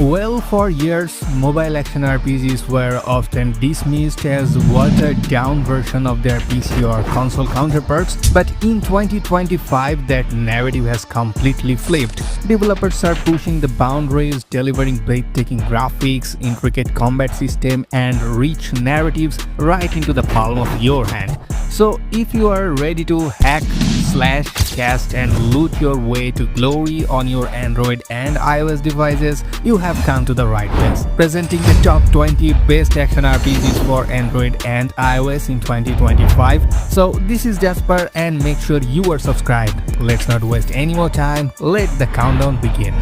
Well, for years, mobile action RPGs were often dismissed as watered-down version of their PC or console counterparts, but in 2025, that narrative has completely flipped. Developers are pushing the boundaries, delivering breathtaking graphics, intricate combat system, and rich narratives right into the palm of your hand. So, if you are ready to hack, slash, cast, and loot your way to glory on your Android and iOS devices, you have come to the right place. Presenting the top 20 best action RPGs for Android and iOS in 2025. So this is Jasper, and make sure you are subscribed. Let's not waste any more time. Let the countdown begin.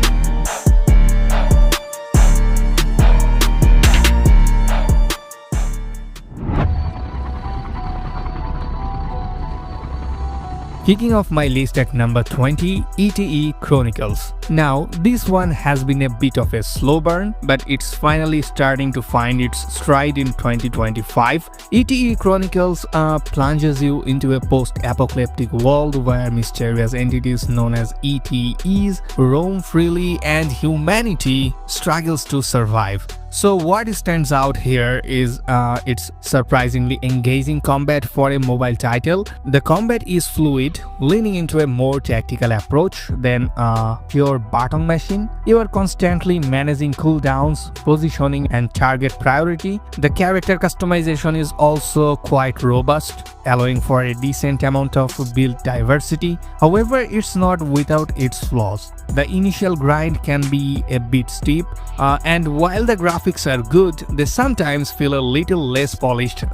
Kicking off my list at number 20, ETE Chronicles. Now, this one has been a bit of a slow burn, but it's finally starting to find its stride in 2025. ETE Chronicles plunges you into a post-apocalyptic world where mysterious entities known as ETEs roam freely and humanity struggles to survive. So what stands out here is its surprisingly engaging combat for a mobile title. The combat is fluid, leaning into a more tactical approach than a pure button machine. You are constantly managing cooldowns, positioning, and target priority. The character customization is also quite robust, allowing for a decent amount of build diversity. However, it's not without its flaws. The initial grind can be a bit steep, and while the graphics are good, they sometimes feel a little less polished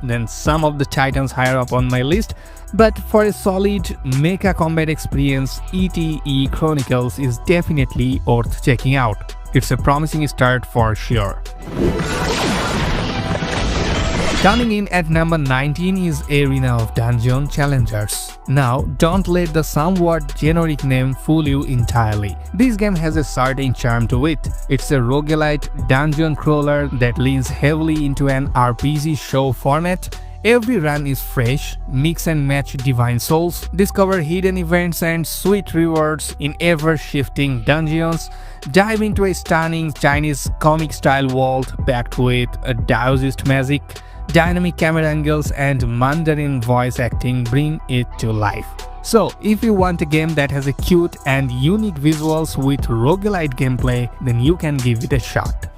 than some of the titans higher up on my list. But for a solid mecha combat experience, ETE Chronicles is definitely worth checking out. It's a promising start for sure. Coming in at number 19 is Arena of Dungeon Challengers. Now, don't let the somewhat generic name fool you entirely. This game has a certain charm to it. It's a roguelite dungeon crawler that leans heavily into an RPG show format. Every run is fresh, mix and match divine souls, discover hidden events and sweet rewards in ever-shifting dungeons, dive into a stunning Chinese comic-style world packed with a Daoist magic, dynamic camera angles and Mandarin voice acting bring it to life. So, if you want a game that has a cute and unique visuals with roguelite gameplay, then you can give it a shot.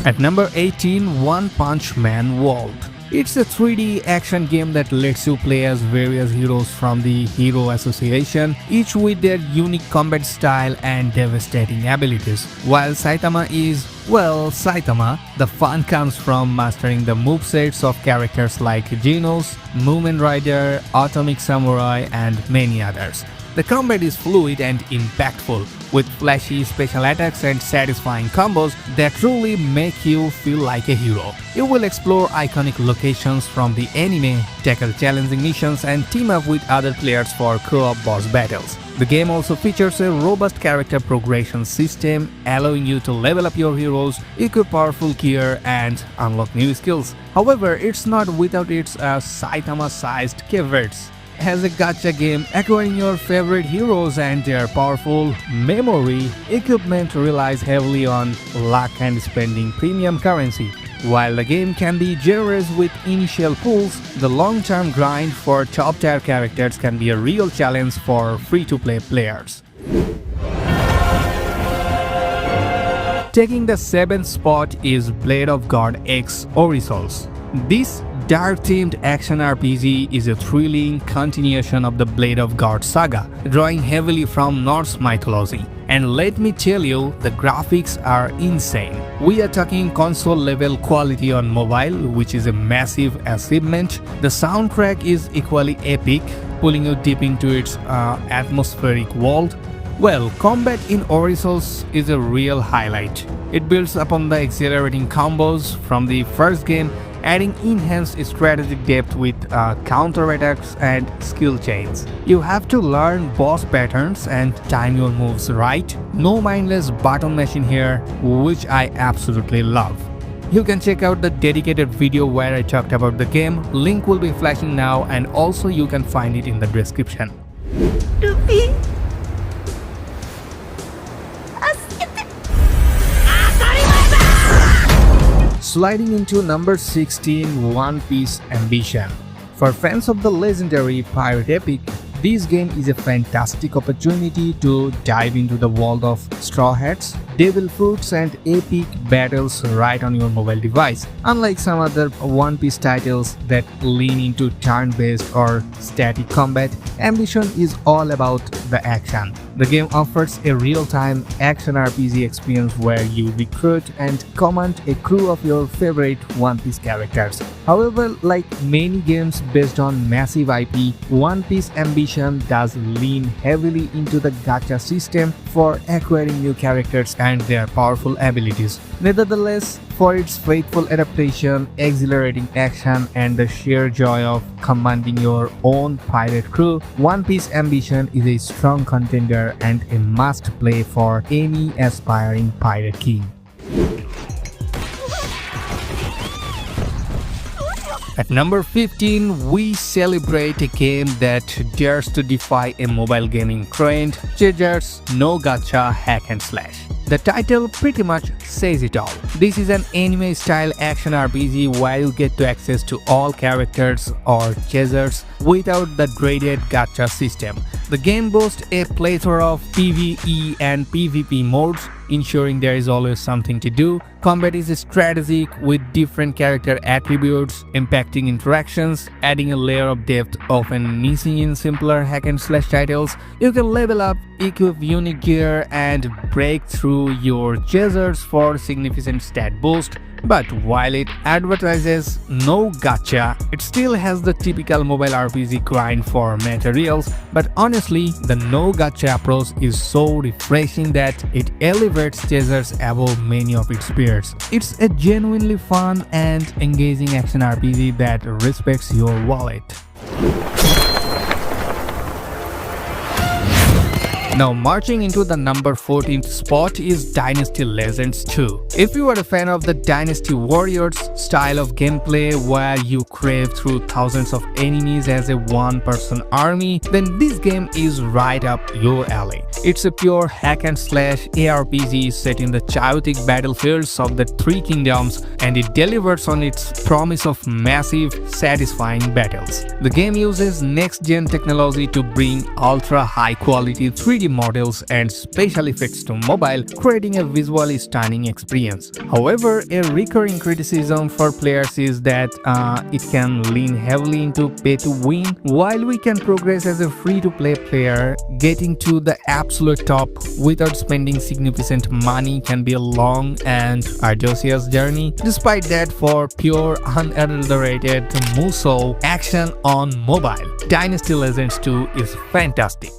At number 18, One Punch Man World. It's a 3D action game that lets you play as various heroes from the Hero Association, each with their unique combat style and devastating abilities. While Saitama is, well, Saitama, the fun comes from mastering the movesets of characters like Genos, Moomin Rider, Atomic Samurai, and many others. The combat is fluid and impactful, with flashy special attacks and satisfying combos that truly make you feel like a hero. You will explore iconic locations from the anime, tackle challenging missions, and team up with other players for co-op boss battles. The game also features a robust character progression system, allowing you to level up your heroes, equip powerful gear, and unlock new skills. However, it's not without its Saitama-sized caveats. As a gacha game, acquiring your favorite heroes and their powerful memory equipment relies heavily on luck and spending premium currency. While the game can be generous with initial pulls, the long-term grind for top-tier characters can be a real challenge for free-to-play players. Taking the 7th spot is Blade of God X Oracles. This dark-themed action RPG is a thrilling continuation of the Blade of God saga, drawing heavily from Norse mythology. And let me tell you, the graphics are insane. We are talking console-level quality on mobile, which is a massive achievement. The soundtrack is equally epic, pulling you deep into its atmospheric world. Well, combat in Oracles is a real highlight. It builds upon the exhilarating combos from the first game, adding enhanced strategic depth with counter-attacks and skill chains. You have to learn boss patterns and time your moves right. No mindless button machine here, which I absolutely love. You can check out the dedicated video where I talked about the game. Link will be flashing now, and also you can find it in the description. Sliding into number 16, One Piece Ambition. For fans of the legendary pirate epic, this game is a fantastic opportunity to dive into the world of Straw Hats, Devil Fruits and epic battles right on your mobile device. Unlike some other One Piece titles that lean into turn-based or static combat, Ambition is all about the action. The game offers a real-time action RPG experience where you recruit and command a crew of your favorite One Piece characters. However, like many games based on massive IP, One Piece Ambition does lean heavily into the gacha system for acquiring new characters and their powerful abilities. Nevertheless, for its faithful adaptation, exhilarating action, and the sheer joy of commanding your own pirate crew, One Piece Ambition is a strong contender and a must-play for any aspiring pirate king. At number 15, we celebrate a game that dares to defy a mobile gaming trend, Chezar's No Gacha Hack and Slash. The title pretty much says it all. This is an anime-style action RPG where you get to access to all characters or chasers without the dreaded gacha system. The game boasts a plethora of PvE and PvP modes, ensuring there is always something to do. Combat is strategic with different character attributes impacting interactions, adding a layer of depth often missing in simpler hack and slash titles. You can level up, equip unique gear, and break through your chasers for significant stat boost. But while it advertises no gacha, it still has the typical mobile RPG grind for materials. But honestly, the no gacha approach is so refreshing that it elevates chasers above many of its peers. It's a genuinely fun and engaging action RPG that respects your wallet. Now marching into the number 14th spot is Dynasty Legends 2. If you are a fan of the Dynasty Warriors style of gameplay where you crave through thousands of enemies as a one-person army, then this game is right up your alley. It's a pure hack and slash ARPG set in the chaotic battlefields of the Three Kingdoms, and it delivers on its promise of massive, satisfying battles. The game uses next-gen technology to bring ultra-high quality 3D models and special effects to mobile, creating a visually stunning experience. However, a recurring criticism for players is that it can lean heavily into pay to win. While we can progress as a free-to-play player, getting to the absolute top without spending significant money can be a long and arduous journey. Despite that, for pure unadulterated Musou action on mobile, Dynasty Legends 2 is fantastic.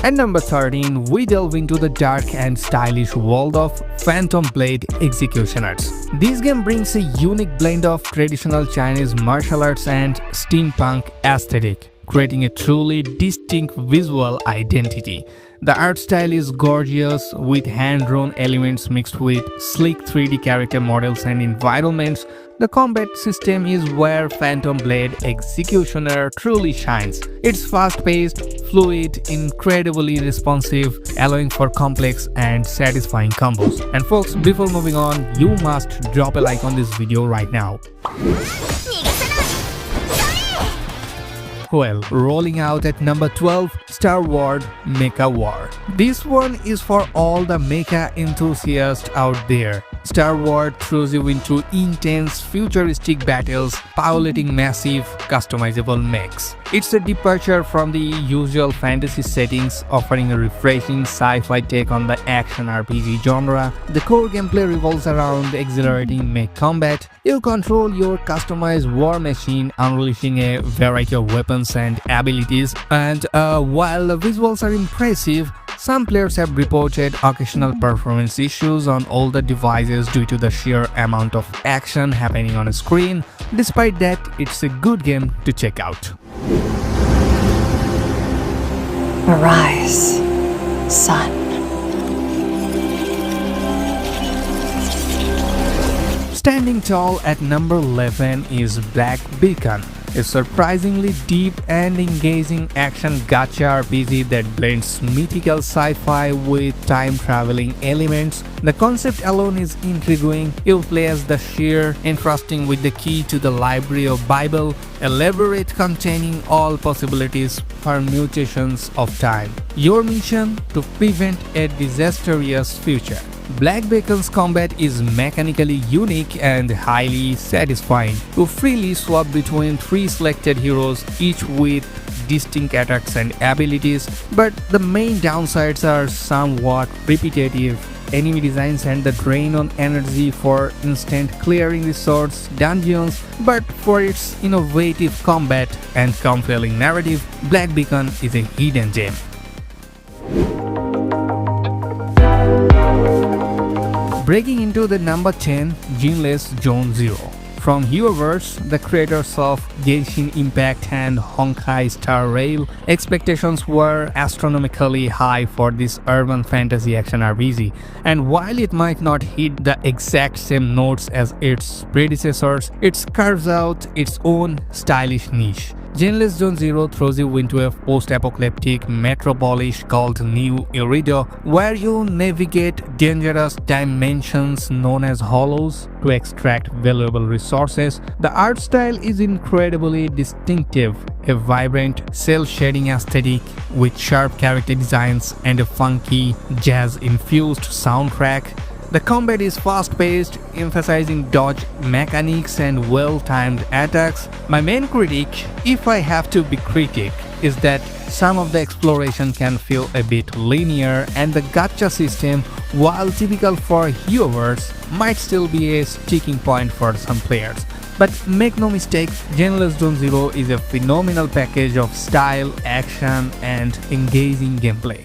At number 13, we delve into the dark and stylish world of Phantom Blade Executioners. This game brings a unique blend of traditional Chinese martial arts and steampunk aesthetic, creating a truly distinct visual identity. The art style is gorgeous, with hand-drawn elements mixed with sleek 3D character models and environments. The combat system is where Phantom Blade Executioner truly shines. It's fast-paced, fluid, incredibly responsive, allowing for complex and satisfying combos. And folks, before moving on, you must drop a like on this video right now. Well, rolling out at number 12, Star Wars Mecha War. This one is for all the mecha enthusiasts out there. Star Wars throws you into intense, futuristic battles, piloting massive, customizable mechs. It's a departure from the usual fantasy settings, offering a refreshing sci-fi take on the action RPG genre. The core gameplay revolves around exhilarating mech combat. You control your customized war machine, unleashing a variety of weapons and abilities. And while the visuals are impressive, some players have reported occasional performance issues on older devices due to the sheer amount of action happening on a screen. Despite that, it's a good game to check out. Arise, sun. Standing tall at number 11 is Black Beacon. a surprisingly deep and engaging action gacha RPG that blends mythical sci-fi with time-traveling elements. The concept alone is intriguing. You'll play as the Seer, entrusting with the key to the Library of Bible, a labyrinth containing all possibilities, permutations of time. Your mission? To prevent a disastrous future. Black Bacon's combat is mechanically unique and highly satisfying. You freely swap between 3 selected heroes, each with distinct attacks and abilities, but the main downsides are somewhat repetitive enemy designs and the drain on energy for instant clearing resource dungeons, but for its innovative combat and compelling narrative, Black Beacon is a hidden gem. Breaking into the number 10, Ginless Zone Zero. From Heroverse, the creators of Genshin Impact and Honkai Star Rail, expectations were astronomically high for this urban fantasy action RPG, and while it might not hit the exact same notes as its predecessors, it carves out its own stylish niche. Ginless Zone Zero throws you into a post-apocalyptic metropolis called New Erido, where you navigate dangerous dimensions known as hollows to extract valuable resources. The art style is incredibly distinctive, a vibrant, cel-shading aesthetic with sharp character designs and a funky, jazz-infused soundtrack. The combat is fast-paced, emphasizing dodge mechanics and well-timed attacks. My main critique, if I have to be critic, is that some of the exploration can feel a bit linear, and the gacha system, while typical for Heroverse, might still be a sticking point for some players. But make no mistake, Ginless Zone Zero is a phenomenal package of style, action, and engaging gameplay.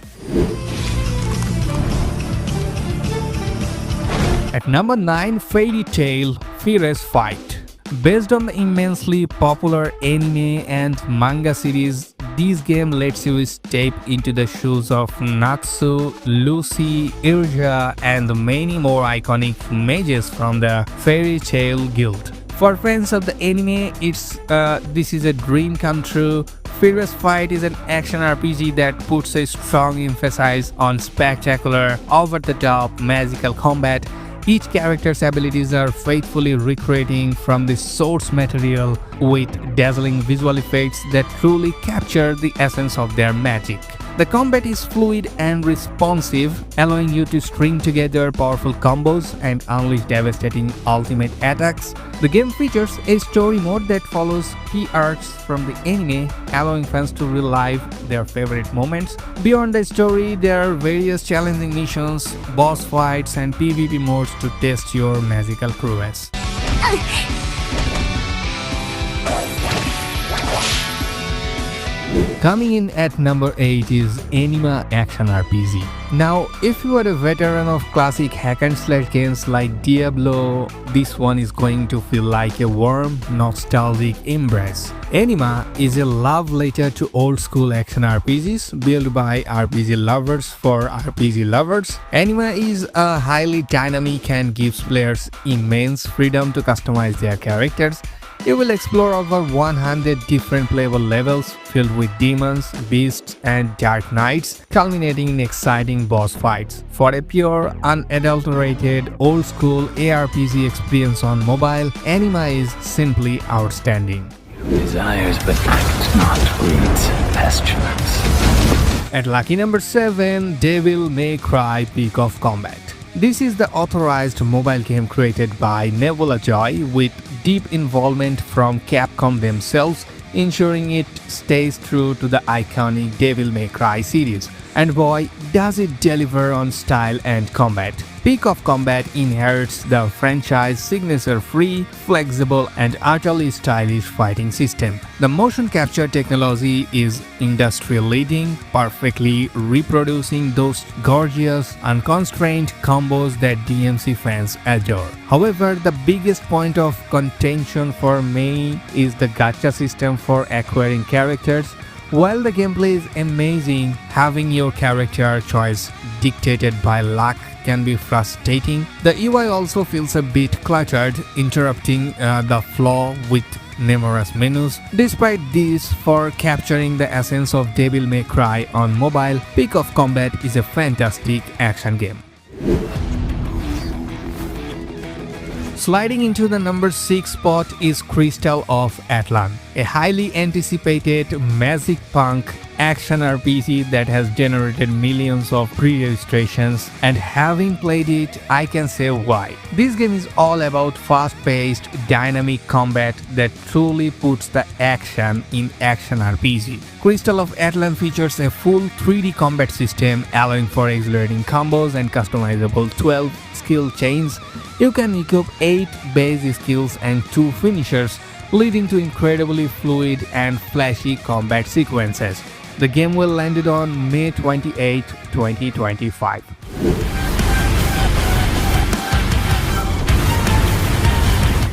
At number 9, Fairy Tail Fierce Fight. Based on the immensely popular anime and manga series, this game lets you step into the shoes of Natsu, Lucy, Irja, and many more iconic mages from the Fairy Tail Guild. For fans of the anime, this is a dream come true. Fierce Fight is an action RPG that puts a strong emphasis on spectacular, over-the-top magical combat. Each character's abilities are faithfully recreating from the source material with dazzling visual effects that truly capture the essence of their magic. The combat is fluid and responsive, allowing you to string together powerful combos and unleash devastating ultimate attacks. The game features a story mode that follows key arcs from the anime, allowing fans to relive their favorite moments. Beyond the story, there are various challenging missions, boss fights, and PvP modes to test your magical prowess. Coming in at number 8 is Anima Action RPG. Now, if you are a veteran of classic hack and slash games like Diablo, this one is going to feel like a warm, nostalgic embrace. Anima is a love letter to old school action RPGs built by RPG lovers for RPG lovers. Anima is a highly dynamic and gives players immense freedom to customize their characters. You will explore over 100 different playable levels filled with demons, beasts, and dark knights, culminating in exciting boss fights. For a pure, unadulterated, old-school ARPG experience on mobile, Anima is simply outstanding. Desires but act not breeds pestilence. At lucky number 7, Devil May Cry Peak of Combat. This is the authorized mobile game created by Nebula Joy with deep involvement from Capcom themselves, ensuring it stays true to the iconic Devil May Cry series. And boy, does it deliver on style and combat. Peak of Combat inherits the franchise signature free, flexible, and utterly stylish fighting system. The motion capture technology is industry-leading, perfectly reproducing those gorgeous, unconstrained combos that DMC fans adore. However, the biggest point of contention for me is the gacha system for acquiring characters. While the gameplay is amazing, having your character choice dictated by luck can be frustrating. The UI also feels a bit cluttered, interrupting the flow with numerous menus. Despite this, for capturing the essence of Devil May Cry on mobile, Peak of Combat is a fantastic action game. Sliding into the number 6 spot is Crystal of Atlan, a highly anticipated magic punk action RPG that has generated millions of pre-registrations, and having played it, I can say why. This game is all about fast-paced, dynamic combat that truly puts the action in action RPG. Crystal of Atlan features a full 3D combat system allowing for exhilarating combos and customizable 12 skill chains. You can equip 8 base skills and 2 finishers, leading to incredibly fluid and flashy combat sequences. The game will land on May 28, 2025.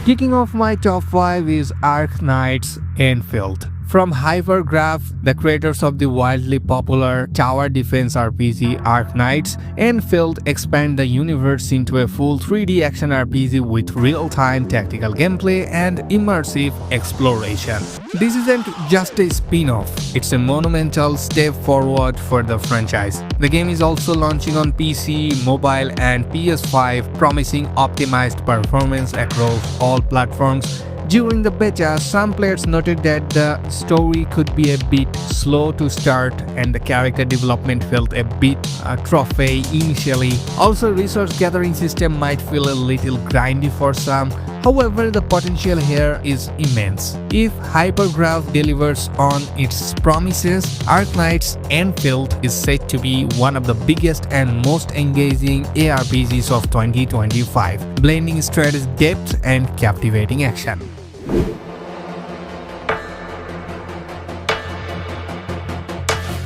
Kicking off my top 5 is Arknight's Enfield. From Hypergraph, the creators of the wildly popular tower defense RPG Arknights, Enfield expand the universe into a full 3D action RPG with real-time tactical gameplay and immersive exploration. This isn't just a spin-off, it's a monumental step forward for the franchise. The game is also launching on PC, mobile and PS5, promising optimized performance across all platforms. During the beta, some players noted that the story could be a bit slow to start and the character development felt a bit trophy initially. Also, resource gathering system might feel a little grindy for some. However, the potential here is immense. If Hypergraph delivers on its promises, Arknight's Enfield is said to be one of the biggest and most engaging ARPGs of 2025, blending strategy depth and captivating action.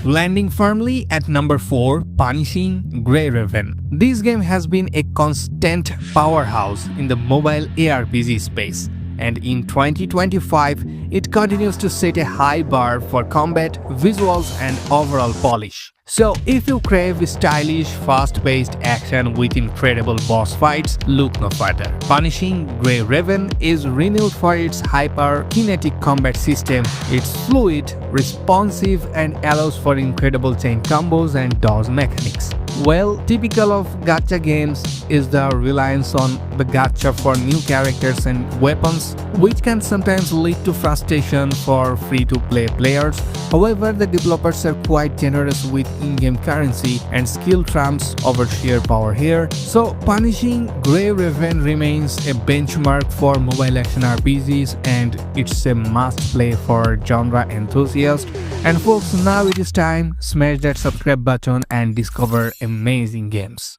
Landing firmly at number 4, Punishing Grey Raven. This game has been a constant powerhouse in the mobile ARPG space, and in 2025, it continues to set a high bar for combat, visuals, and overall polish. So, if you crave stylish, fast-paced action with incredible boss fights, look no further. Punishing Grey Raven is renowned for its hyper-kinetic combat system. It's fluid, responsive, and allows for incredible chain combos and dodge mechanics. Well, typical of gacha games is the reliance on the gacha for new characters and weapons, which can sometimes lead to frustration for free-to-play players. However, the developers are quite generous with in-game currency and skill trumps over sheer power here. So, Punishing Grey Raven remains a benchmark for mobile action RPGs, and it's a must-play for genre enthusiasts. And folks, now it is time, smash that subscribe button and discover amazing games.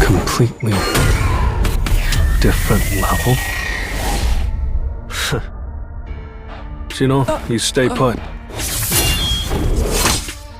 Completely different level? You stay put.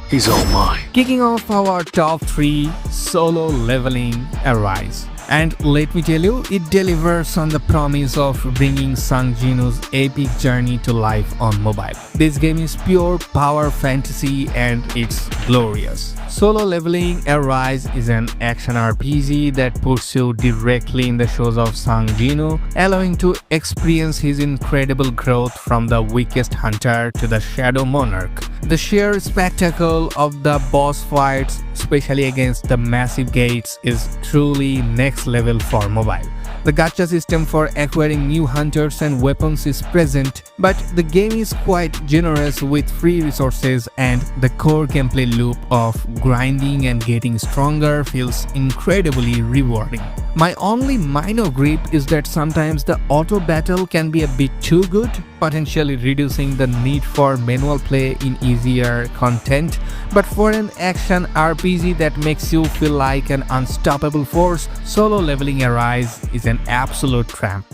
He's all mine. Kicking off our top 3, Solo Leveling Arise. And let me tell you, it delivers on the promise of bringing Sang Jinu's epic journey to life on mobile. This game is pure power fantasy and it's glorious. Solo Leveling Arise is an action RPG that puts you directly in the shoes of Sang Jinu, allowing to experience his incredible growth from the weakest hunter to the Shadow Monarch. The sheer spectacle of the boss fights, especially against the massive gates, is truly next level for mobile. The gacha system for acquiring new hunters and weapons is present, but the game is quite generous with free resources, and the core gameplay loop of grinding and getting stronger feels incredibly rewarding. My only minor gripe is that sometimes the auto battle can be a bit too good, potentially reducing the need for manual play in easier content. But for an action RPG that makes you feel like an unstoppable force, Solo Leveling Arise is an absolute tramp.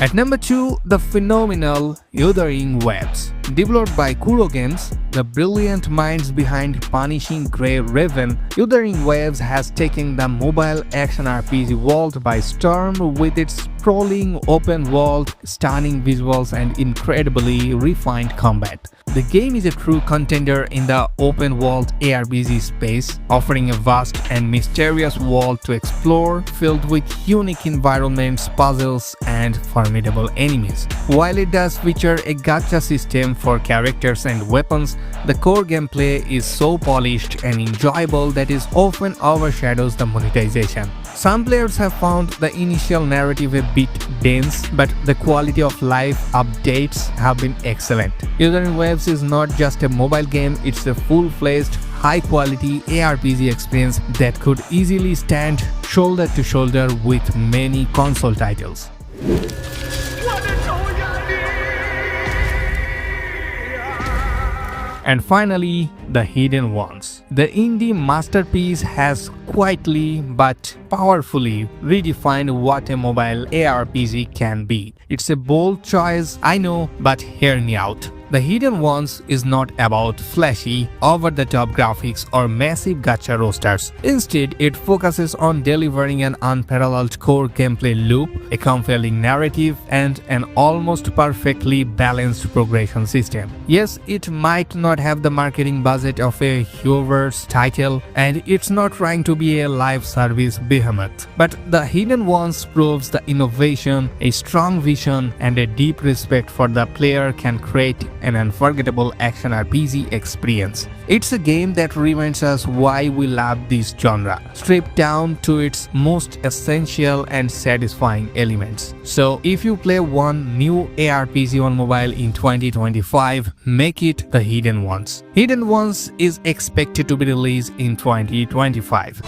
At number 2, the phenomenal Wuthering Waves. Developed by Kuro Games, the brilliant minds behind Punishing Grey Raven, Wuthering Waves has taken the mobile action RPG world by storm with its sprawling open world, stunning visuals, and incredibly refined combat. The game is a true contender in the open world ARPG space, offering a vast and mysterious world to explore, filled with unique environments, puzzles, and formidable enemies. While it does feature a gacha system for characters and weapons, the core gameplay is so polished and enjoyable that it often overshadows the monetization. Some players have found the initial narrative a bit dense, but the quality of life updates have been excellent. Wuthering Waves is not just a mobile game, it's a full-fledged, high-quality ARPG experience that could easily stand shoulder to shoulder with many console titles. And finally, The Hidden Ones. The indie masterpiece has quietly but powerfully redefined what a mobile ARPG can be. It's a bold choice, I know, but hear me out. The Hidden Ones is not about flashy, over-the-top graphics or massive gacha rosters. Instead, it focuses on delivering an unparalleled core gameplay loop, a compelling narrative, and an almost perfectly balanced progression system. Yes, it might not have the marketing budget of a Hoover's title, and it's not trying to be a live service behemoth. But The Hidden Ones proves the innovation, a strong vision, and a deep respect for the player can create an unforgettable action RPG experience. It's a game that reminds us why we love this genre, stripped down to its most essential and satisfying elements. So if you play one new ARPG on mobile in 2025, make it The Hidden Ones. Hidden Ones is expected to be released in 2025.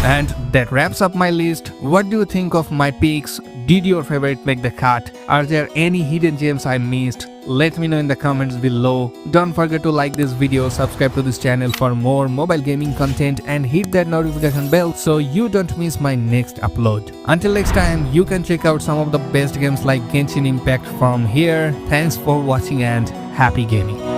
And that wraps up my list. What do you think of my picks? Did your favorite make the cut? Are there any hidden gems I missed? Let me know in the comments below. Don't forget to like this video, subscribe to this channel for more mobile gaming content, and hit that notification bell so you don't miss my next upload. Until next time, you can check out some of the best games like Genshin Impact from here. Thanks for watching and happy gaming.